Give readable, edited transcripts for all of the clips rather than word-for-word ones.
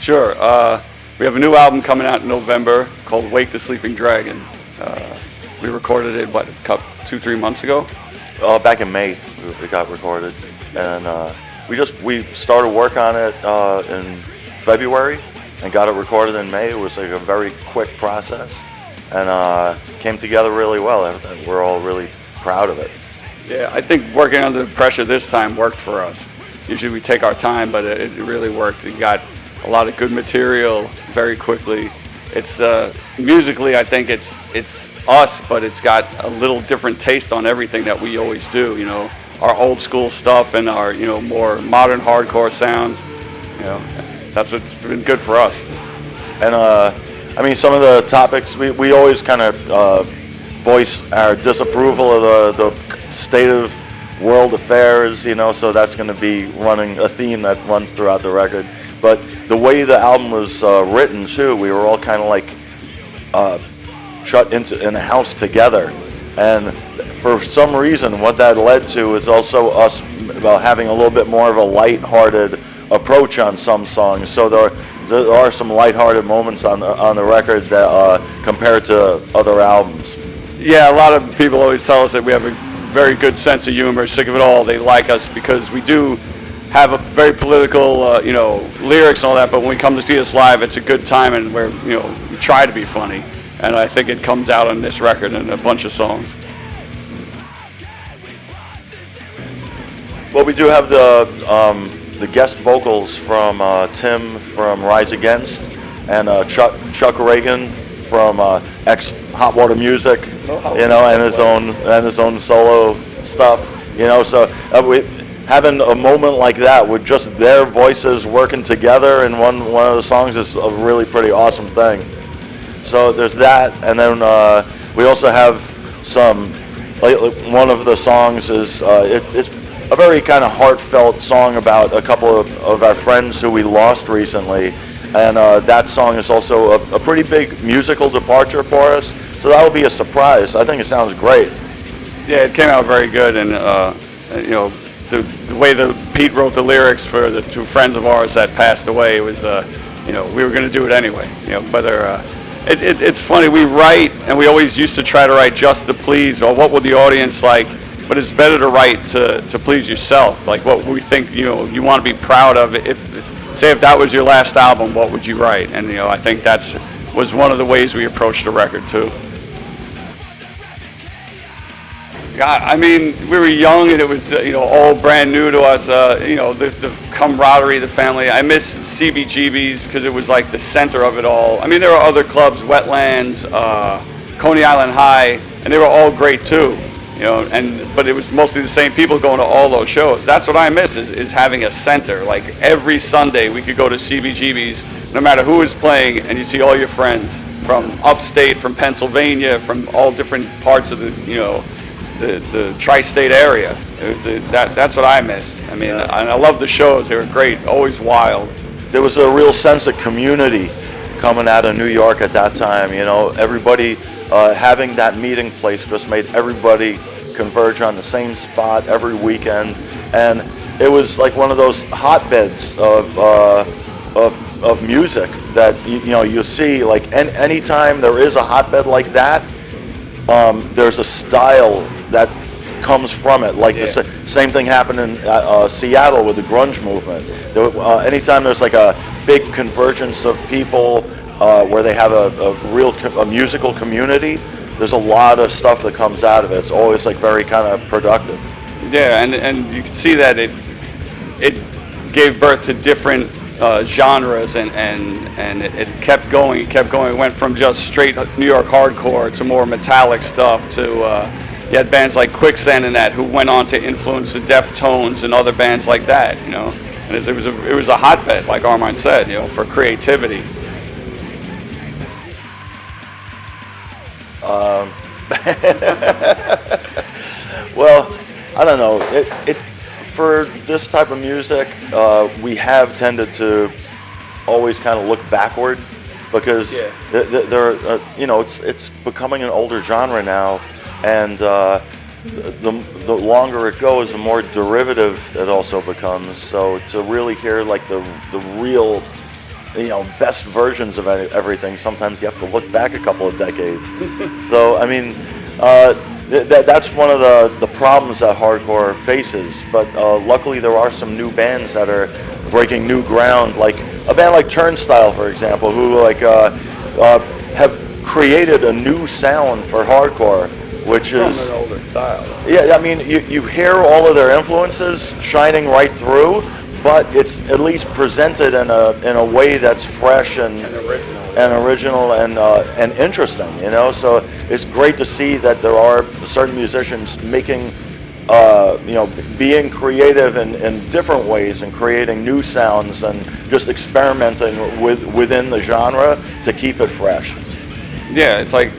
Sure. We have a new album coming out in November called Wake the Sleeping Dragon. We recorded it, 2-3 months ago? Back in May, it got recorded. And we started work on it in February and got it recorded in May. It was like a very quick process and came together really well. And we're all really proud of it. Yeah, I think working under pressure this time worked for us. Usually we take our time, but it really worked. We got a lot of good material very quickly. It's musically, I think it's us, but it's got a little different taste on everything that we always do. You know, our old school stuff and our more modern hardcore sounds. That's what's been good for us. And I mean, some of the topics we always kind of voice our disapproval of the state of world affairs, so that's going to be running a theme that runs throughout the record. But the way the album was written too, we were all kind of like shut in a house together, and for some reason, what that led to is also us having a little bit more of a light-hearted approach on some songs. So there are some light-hearted moments on the record that compared to other albums. Yeah, a lot of people always tell us that we have a very good sense of humor, sick of it all. They like us because we do have a very political, lyrics and all that, but when we come to see us live, it's a good time, and we try to be funny, and I think it comes out on this record and a bunch of songs. Well, we do have the guest vocals from Tim from Rise Against, and Chuck Reagan from ex Hot Water Music, and his own solo stuff, So having a moment like that with just their voices working together in one of the songs is a really pretty awesome thing. So there's that, and then we also have some. One of the songs is it's a very kind of heartfelt song about a couple of our friends who we lost recently. And that song is also a pretty big musical departure for us, so that'll be a surprise. I think it sounds great. Yeah, it came out very good, and the way Pete wrote the lyrics for the two friends of ours that passed away was, we were going to do it anyway. Whether it's funny, we write, and we always used to try to write just to please, or what would the audience like? But it's better to write to please yourself, like what we think you want to be proud of. Say if that was your last album, what would you write? And I think was one of the ways we approached the record too. Yeah, I mean, we were young and it was all brand new to us. The camaraderie, the family. I miss CBGB's because it was like the center of it all. I mean, there were other clubs, Wetlands, Coney Island High, and they were all great too. But it was mostly the same people going to all those shows. That's what I miss is having a center. Like every Sunday we could go to CBGB's, no matter who was playing, and you see all your friends from upstate, from Pennsylvania, from all different parts of the tri-state area. That's what I miss. I mean, and I love the shows. They were great, always wild. There was a real sense of community coming out of New York at that time. Everybody. Having that meeting place just made everybody converge on the same spot every weekend, and it was like one of those hotbeds of music that you see. Like anytime there is a hotbed like that, there's a style that comes from it. Like the same thing happened in Seattle with the grunge movement. Anytime there's like a big convergence of people. Where they have a musical community, there's a lot of stuff that comes out of it. It's always like very kind of productive. Yeah, and you can see that it gave birth to different genres, and it kept going. It kept going. It went from just straight New York hardcore to more metallic stuff to you had bands like Quicksand and that who went on to influence the Deftones and other bands like that. And it was a hotbed, like Armand said, for creativity. Well, I don't know. For this type of music, we have tended to always kind of look backward because it's becoming an older genre now, and the longer it goes, the more derivative it also becomes. So to really hear like the real best versions of everything, sometimes you have to look back a couple of decades. So, I mean, that's one of the problems that hardcore faces. But luckily, there are some new bands that are breaking new ground, like a band like Turnstile, for example, who have created a new sound for hardcore, which is an older style. Yeah, I mean, you hear all of their influences shining right through, but it's at least presented in a way that's fresh and original and interesting. So it's great to see that there are certain musicians making, being creative in different ways and creating new sounds and just experimenting within the genre to keep it fresh. Yeah, it's like,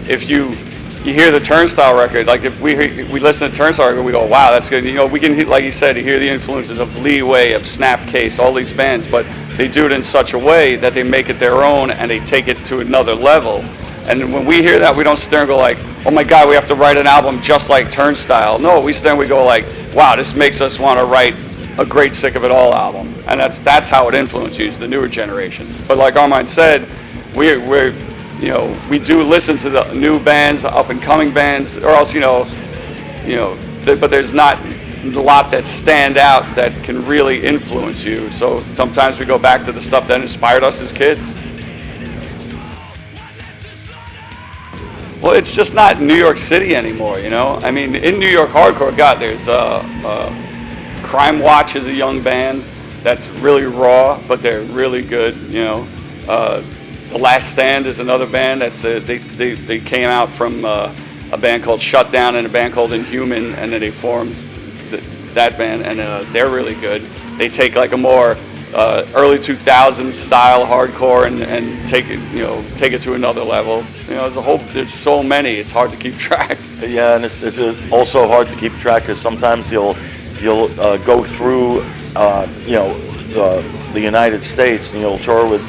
if you hear the Turnstile record, like if we listen to Turnstile record, we go, wow, that's good. We can, like you said, you hear the influences of Leeway, of Snapcase, all these bands, but they do it in such a way that they make it their own and they take it to another level. And when we hear that, we don't sit there and go like, oh my God, we have to write an album just like Turnstile. No, we sit there and we go like, wow, this makes us want to write a great Sick of It All album. And that's how it influences the newer generations. But like Armand said, we do listen to the new bands, up and coming bands, or else, but there's not a lot that stand out that can really influence you. So sometimes we go back to the stuff that inspired us as kids. Well, it's just not New York City anymore, I mean, in New York hardcore, God, there's Crime Watch is a young band that's really raw, but they're really good, The Last Stand is another band that's they came out from a band called Shutdown and a band called Inhuman, and then they formed that band, and they're really good. They take like a more early 2000s style hardcore and take it to another level. There's so many, it's hard to keep track. Yeah, and it's also hard to keep track because sometimes you'll go through the United States and you'll tour with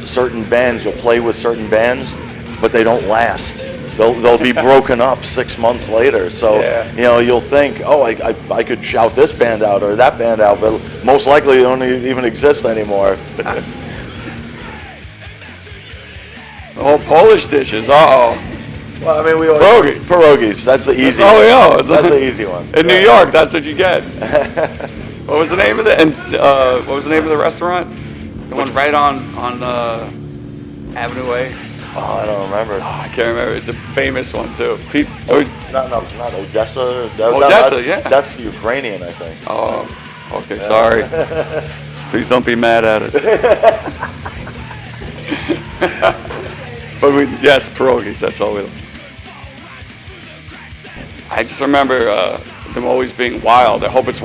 certain bands. You'll play with certain bands, but they don't last. They'll be broken up 6 months later. So you'll think, oh, I could shout this band out or that band out, but most likely they don't even exist anymore. Oh, Polish dishes. Uh-oh. Well, I mean, pierogies. That's the easy. Oh yeah, that's the easy one. In New York, that's what you get. What was the name of it? And what was the name of the restaurant? The one right on Avenue A. Oh, I don't remember. I can't remember. It's a famous one too. Not Odessa. Odessa, yeah. That's Ukrainian, I think. Oh, okay. Yeah. Sorry. Please don't be mad at us. But yes, pierogies. That's all we. I just remember them always being wild. I hope it's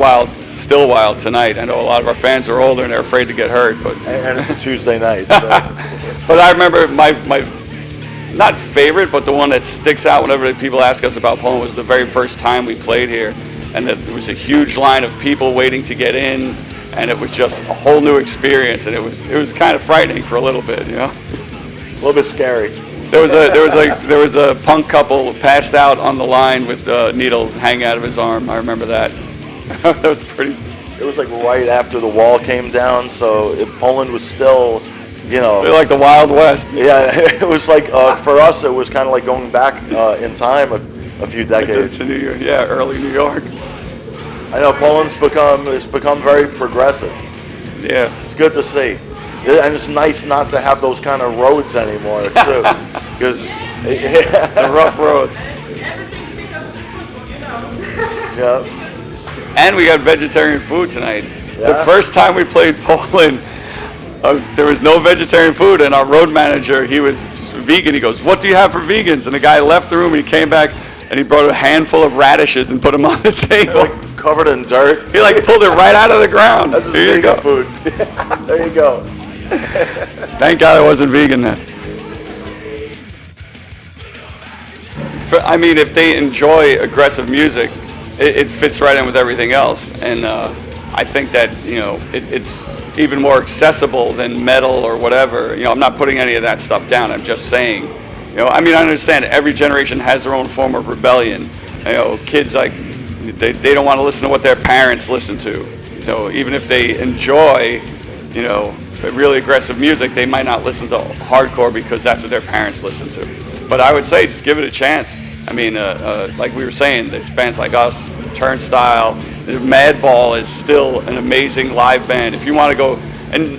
still wild tonight. I know a lot of our fans are older and they're afraid to get hurt, but and it's a Tuesday night. So. But I remember my not favorite, but the one that sticks out whenever people ask us about Poland was the very first time we played here, and that there was a huge line of people waiting to get in, and it was just a whole new experience, and it was kind of frightening for a little bit, A little bit scary. There was a punk couple passed out on the line with a needle hanging out of his arm. I remember that. That was pretty. It was like right after the wall came down, so Poland was still, like the Wild West. Yeah, it was like for us, it was kind of like going back in time a few decades. To New York, yeah, early New York. I know Poland's become very progressive. Yeah, it's good to see. And it's nice not to have those kind of roads anymore, too. Because the rough roads. Yeah. And we got vegetarian food tonight. Yeah. The first time we played Poland, there was no vegetarian food, and our road manager, he was vegan. He goes, "What do you have for vegans?" And the guy left the room, and he came back, and he brought a handful of radishes and put them on the table. Like covered in dirt. He pulled it right out of the ground. That's There you go. Food. There you go. Thank God I wasn't vegan then. I mean, if they enjoy aggressive music, it fits right in with everything else. And I think that, it's even more accessible than metal or whatever. I'm not putting any of that stuff down. I'm just saying, I understand every generation has their own form of rebellion. Kids, they don't want to listen to what their parents listen to. So even if they enjoy, really aggressive music, they might not listen to hardcore because that's what their parents listen to. But I would say just give it a chance. I mean, like we were saying, there's bands like us, Turnstile, Madball is still an amazing live band. If you want to go, and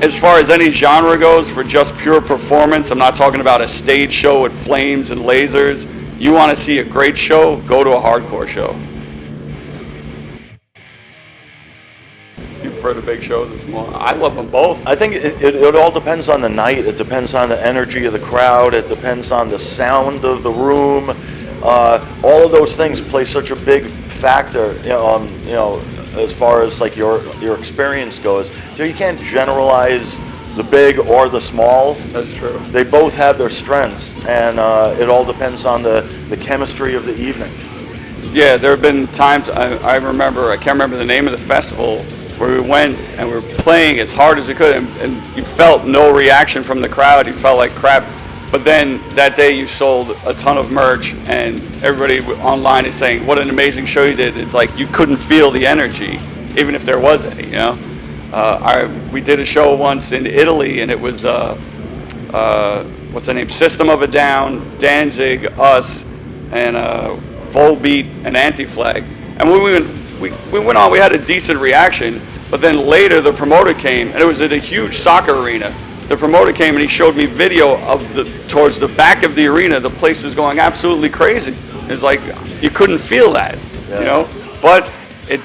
as far as any genre goes, for just pure performance, I'm not talking about a stage show with flames and lasers. You want to see a great show, go to a hardcore show. You prefer the big shows or small? I love them both. I think it all depends on the night. It depends on the energy of the crowd. It depends on the sound of the room. All of those things play such a big factor, as far as like your experience goes. So you can't generalize the big or the small. That's true. They both have their strengths, and it all depends on the chemistry of the evening. Yeah, there have been times, I can't remember the name of the festival, where we went and we were playing as hard as we could, and you felt no reaction from the crowd. You felt like crap. But then that day you sold a ton of merch, and everybody online is saying, what an amazing show you did. It's like you couldn't feel the energy, even if there was any, We did a show once in Italy, and it was, what's the name? System of a Down, Danzig, us, and Volbeat and Anti-Flag. And when we went on, we had a decent reaction, but then later the promoter came, and it was at a huge soccer arena. The promoter came and he showed me video of towards the back of the arena. The place was going absolutely crazy. It's like you couldn't feel that, But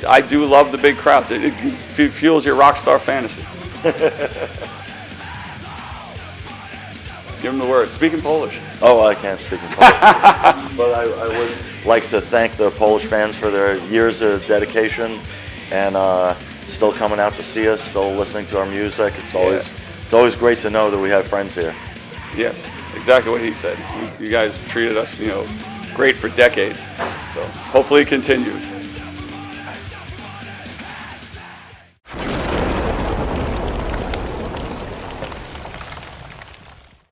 I do love the big crowds. It fuels your rock star fantasy. Give him the word. Speak in Polish. Oh, I can't speak in Polish. But I would like to thank the Polish fans for their years of dedication and still coming out to see us, still listening to our music. It's always great to know that we have friends here. Yes, exactly what he said. You guys treated us, great for decades. So hopefully it continues.